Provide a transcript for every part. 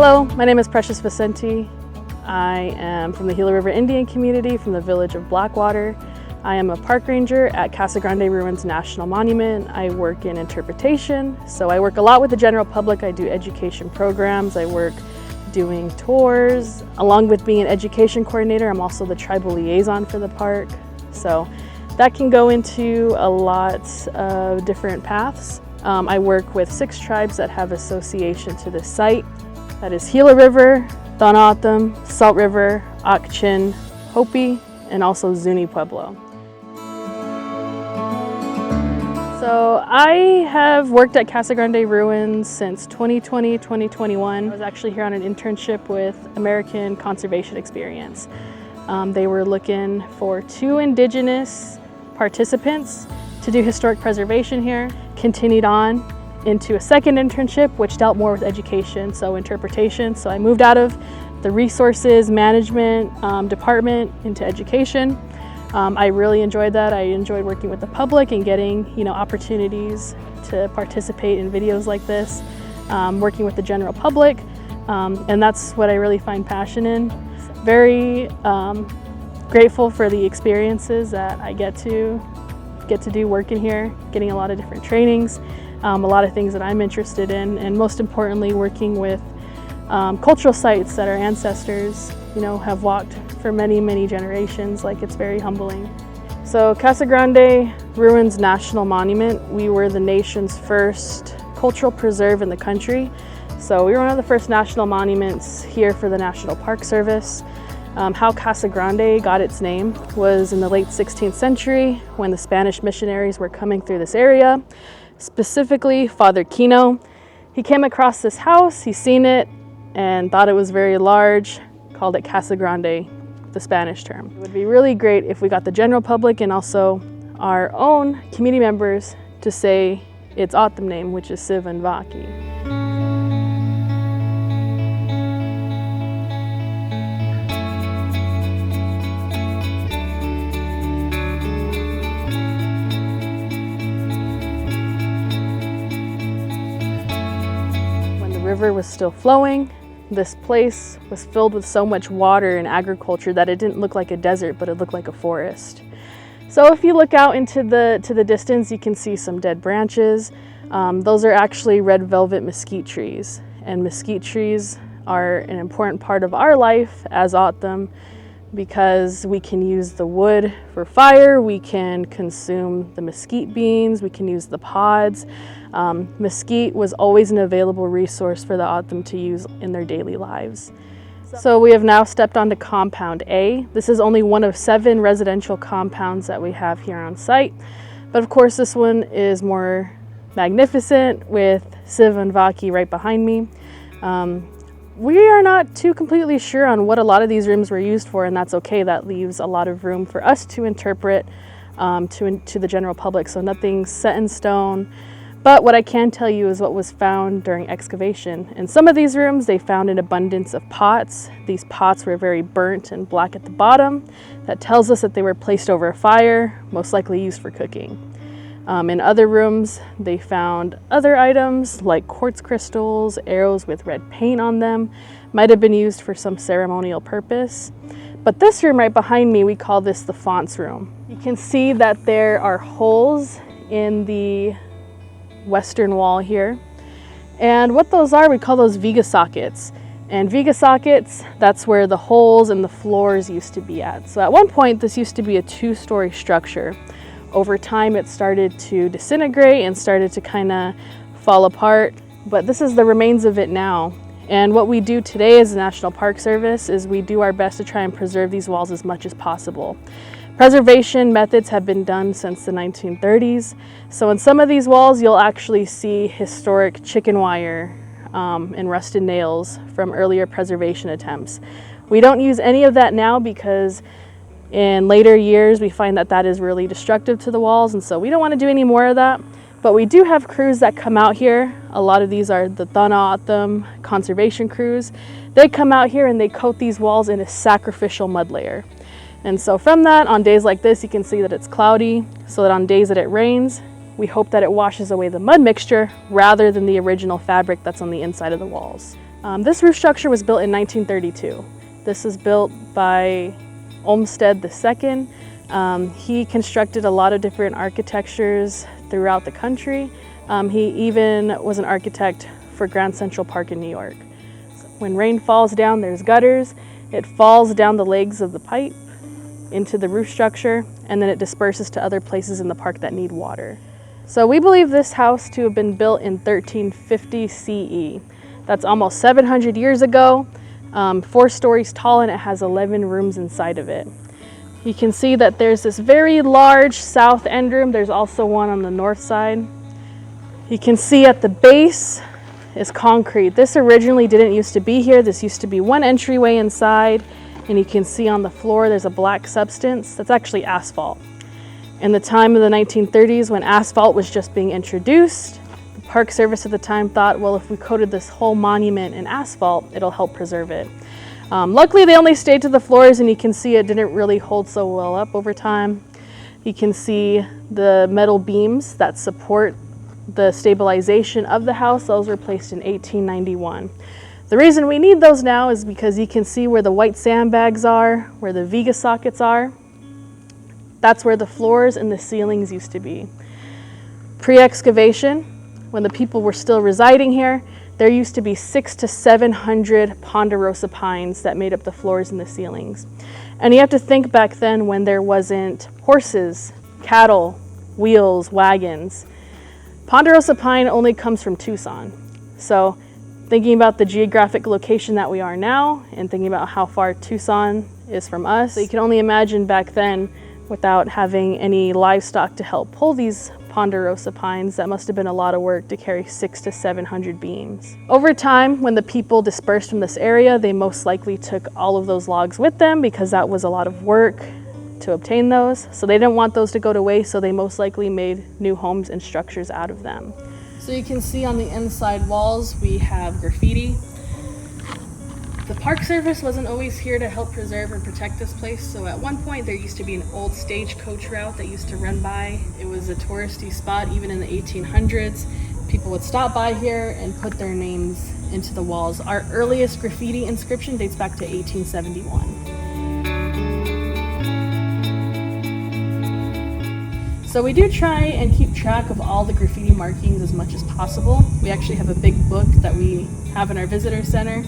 Hello, my name is Precious Vicente. I am from the Gila River Indian community from the village of Blackwater. I am a park ranger at Casa Grande Ruins National Monument. I work in interpretation, so I work a lot with the general public. I do education programs. I work doing tours. Along with being an education coordinator, I'm also the tribal liaison for the park. So that can go into a lot of different paths. I work with 6 tribes that have association to this site. That is Gila River, Tohono-O'odham, Salt River, Ak-Chin, Hopi, and also Zuni Pueblo. So I have worked at Casa Grande Ruins since 2020, 2021. I was actually here on an internship with American Conservation Experience. They were looking for 2 indigenous participants to do historic preservation here. Continued on into a second internship, which dealt more with education, so interpretation. So I moved out of the resources management department into education. I really enjoyed that. I enjoyed working with the public and getting, opportunities to participate in videos like this, working with the general public, and that's what I really find passion in. Very grateful for the experiences that I get to do working here, getting a lot of different trainings, a lot of things that I'm interested in, and most importantly, working with cultural sites that our ancestors, have walked for many, many generations. It's very humbling. So Casa Grande Ruins National Monument, we were the nation's first cultural preserve in the country. So we were one of the first national monuments here for the National Park Service. How Casa Grande got its name was in the late 16th century when the Spanish missionaries were coming through this area, specifically Father Kino. He came across this house, he seen it, and thought it was very large, called it Casa Grande, the Spanish term. It would be really great if we got the general public and also our own community members to say its O'odham name, which is Sivanvaki. When the river was still flowing, this place was filled with so much water and agriculture that it didn't look like a desert, but it looked like a forest. So if you look out into the distance, you can see some dead branches. Those are actually red velvet mesquite trees. And mesquite trees are an important part of our life as O'odham because we can use the wood for fire, we can consume the mesquite beans, we can use the pods. Mesquite was always an available resource for the O'odham to use in their daily lives. So we have now stepped onto Compound A. This is only one of 7 residential compounds that we have here on site. But of course this one is more magnificent with Sivanvaki right behind me. We are not too completely sure on what a lot of these rooms were used for, and that's okay. That leaves a lot of room for us to interpret to the general public, so nothing's set in stone. But what I can tell you is what was found during excavation. In some of these rooms, they found an abundance of pots. These pots were very burnt and black at the bottom. That tells us that they were placed over a fire, most likely used for cooking. In other rooms, they found other items like quartz crystals, arrows with red paint on them. Might have been used for some ceremonial purpose. But this room right behind me, we call this the fonts room. You can see that there are holes in the western wall here. And what those are, we call those viga sockets. And viga sockets, that's where the holes and the floors used to be at. So at one point, this used to be a 2-story structure. Over time, it started to disintegrate and started to kind of fall apart, but this is the remains of it now. And what we do today as the National Park Service is we do our best to try and preserve these walls as much as possible. Preservation methods have been done since the 1930s. So in some of these walls, you'll actually see historic chicken wire and rusted nails from earlier preservation attempts. We don't use any of that now because in later years, we find that is really destructive to the walls, and so we don't want to do any more of that. But we do have crews that come out here. A lot of these are the Tohono-O'odham conservation crews. They come out here and they coat these walls in a sacrificial mud layer. And so from that, on days like this, you can see that it's cloudy, so that on days that it rains, we hope that it washes away the mud mixture rather than the original fabric that's on the inside of the walls. This roof structure was built in 1932. This is built by Olmsted II. He constructed a lot of different architectures throughout the country. He even was an architect for Grand Central Park in New York. When rain falls down, there's gutters. It falls down the legs of the pipe into the roof structure, and then it disperses to other places in the park that need water. So we believe this house to have been built in 1350 CE. That's almost 700 years ago, 4 stories tall, and it has 11 rooms inside of it. You can see that there's this very large south end room. There's also one on the north side. You can see at the base is concrete. This originally didn't used to be here. This used to be one entryway inside, and you can see on the floor there's a black substance. That's actually asphalt. In the time of the 1930s, when asphalt was just being introduced, the Park Service at the time thought, well, if we coated this whole monument in asphalt, it'll help preserve it. Luckily, they only stayed to the floors, and you can see it didn't really hold so well up over time. You can see the metal beams that support the stabilization of the house. Those were placed in 1891. The reason we need those now is because you can see where the white sandbags are, where the Viga sockets are. That's where the floors and the ceilings used to be. Pre-excavation, when the people were still residing here, there used to be 600 to 700 ponderosa pines that made up the floors and the ceilings. And you have to think back then when there wasn't horses, cattle, wheels, wagons. Ponderosa pine only comes from Tucson. So thinking about the geographic location that we are now and thinking about how far Tucson is from us, so you can only imagine back then without having any livestock to help pull these ponderosa pines, that must have been a lot of work to carry 600 to 700 beams. Over time, when the people dispersed from this area, they most likely took all of those logs with them because that was a lot of work to obtain those. So they didn't want those to go to waste, so they most likely made new homes and structures out of them. So you can see on the inside walls, we have graffiti. The Park Service wasn't always here to help preserve and protect this place, so at one point there used to be an old stagecoach route that used to run by. It was a touristy spot even in the 1800s. People would stop by here and put their names into the walls. Our earliest graffiti inscription dates back to 1871. So we do try and keep track of all the graffiti markings as much as possible. We actually have a big book that we have in our visitor center,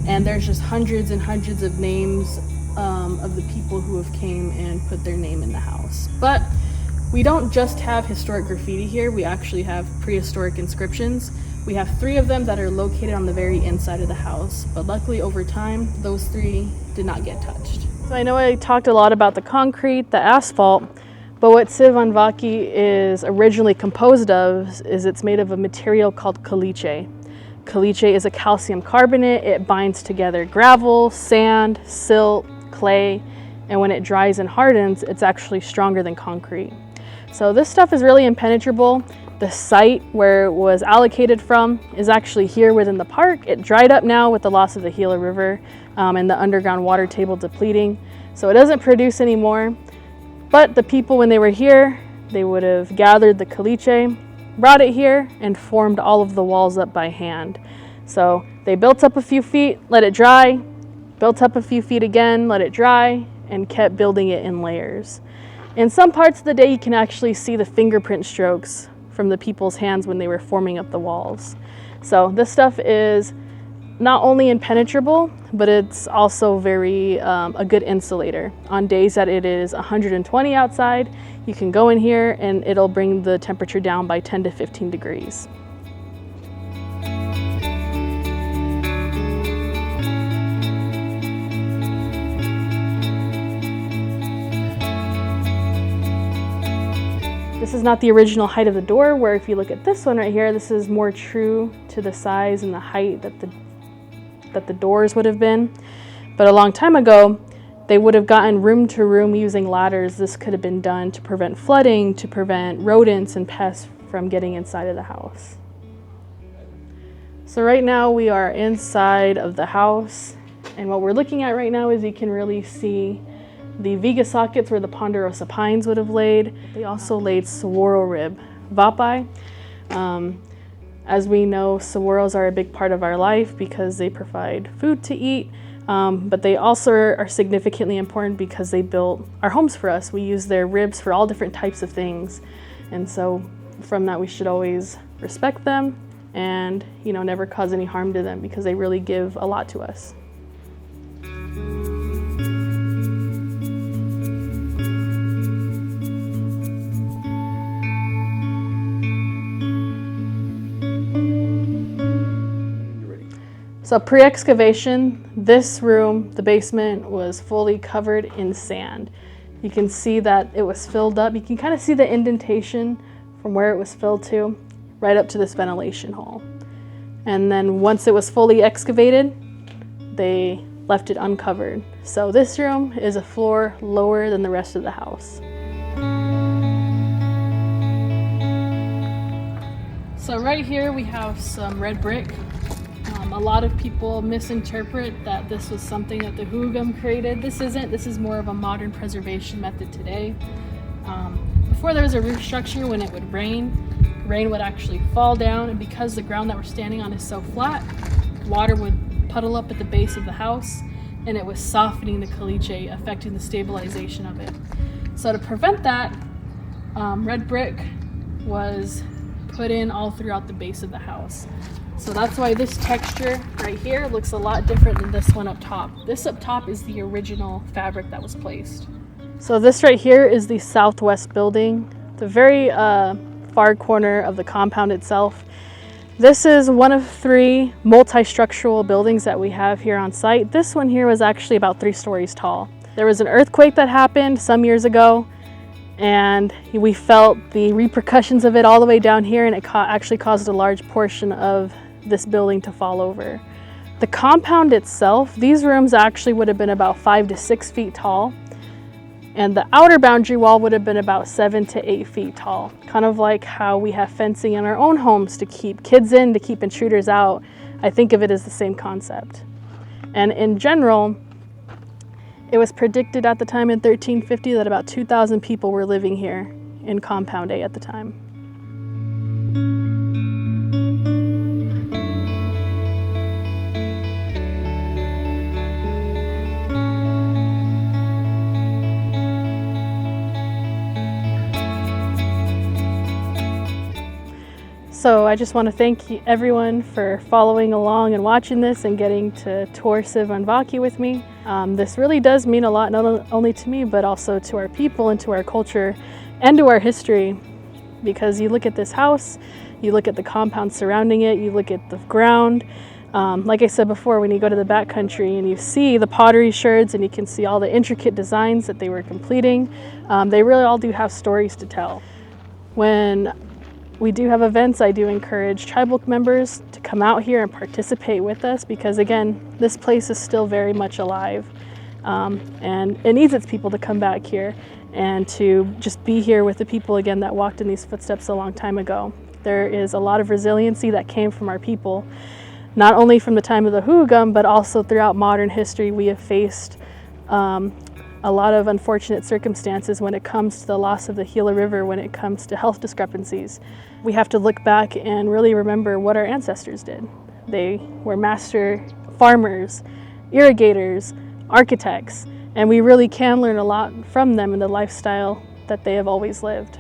and there's just hundreds and hundreds of names of the people who have came and put their name in the house. But we don't just have historic graffiti here, we actually have prehistoric inscriptions. We have 3 of them that are located on the very inside of the house, but luckily over time, those 3 did not get touched. So I know I talked a lot about the concrete, the asphalt, but what Sivanvaki is originally composed of is it's made of a material called caliche. Caliche is a calcium carbonate. It binds together gravel, sand, silt, clay, and when it dries and hardens, it's actually stronger than concrete. So this stuff is really impenetrable. The site where it was allocated from is actually here within the park. It dried up now with the loss of the Gila River and the underground water table depleting. So it doesn't produce anymore. But the people, when they were here, they would have gathered the caliche, brought it here, and formed all of the walls up by hand. So they built up a few feet, let it dry, built up a few feet again, let it dry, and kept building it in layers. In some parts of the day, you can actually see the fingerprint strokes from the people's hands when they were forming up the walls. So this stuff is not only impenetrable, but it's also very a good insulator. On days that it is 120 outside, you can go in here and it'll bring the temperature down by 10 to 15 degrees. This is not the original height of the door, where if you look at this one right here, this is more true to the size and the height that the doors would have been. But a long time ago, they would have gotten room to room using ladders. This could have been done to prevent flooding, to prevent rodents and pests from getting inside of the house. So right now we are inside of the house, and what we're looking at right now is you can really see the Viga sockets where the ponderosa pines would have laid. They also laid saguaro rib, vapai. As we know, saguaros are a big part of our life because they provide food to eat, but they also are significantly important because they built our homes for us. We use their ribs for all different types of things. And so from that, we should always respect them and, never cause any harm to them because they really give a lot to us. So pre-excavation, this room, the basement, was fully covered in sand. You can see that it was filled up. You can kind of see the indentation from where it was filled to, right up to this ventilation hole. And then once it was fully excavated, they left it uncovered. So this room is a floor lower than the rest of the house. So right here we have some red brick. A lot of people misinterpret that this was something that the Hugum created. This isn't. This is more of a modern preservation method today. Before there was a roof structure, when it would rain would actually fall down, and because the ground that we're standing on is so flat, water would puddle up at the base of the house, and it was softening the caliche, affecting the stabilization of it. So to prevent that, red brick was put in all throughout the base of the house. So that's why this texture right here looks a lot different than this one up top. This up top is the original fabric that was placed. So this right here is the southwest building, the very far corner of the compound itself. This is one of 3 multi-structural buildings that we have here on site. This one here was actually about 3 stories tall. There was an earthquake that happened some years ago, and we felt the repercussions of it all the way down here, and it actually caused a large portion of this building to fall over. The compound itself, these rooms actually would have been about 5 to 6 feet tall, and the outer boundary wall would have been about 7 to 8 feet tall, kind of like how we have fencing in our own homes to keep kids in, to keep intruders out. I think of it as the same concept. And in general, it was predicted at the time in 1350 that about 2,000 people were living here in Compound A at the time. So I just want to thank everyone for following along and watching this and getting to tour Sivanvaki with me. This really does mean a lot, not only to me, but also to our people and to our culture and to our history. Because you look at this house, you look at the compound surrounding it, you look at the ground. Like I said before, when you go to the backcountry and you see the pottery sherds and you can see all the intricate designs that they were completing, they really all do have stories to tell. When we do have events, I do encourage tribal members to come out here and participate with us because, again, this place is still very much alive, and it needs its people to come back here and to just be here with the people, again, that walked in these footsteps a long time ago. There is a lot of resiliency that came from our people, not only from the time of the Hugum, but also throughout modern history. We have faced a lot of unfortunate circumstances when it comes to the loss of the Gila River, when it comes to health discrepancies. We have to look back and really remember what our ancestors did. They were master farmers, irrigators, architects, and we really can learn a lot from them in the lifestyle that they have always lived.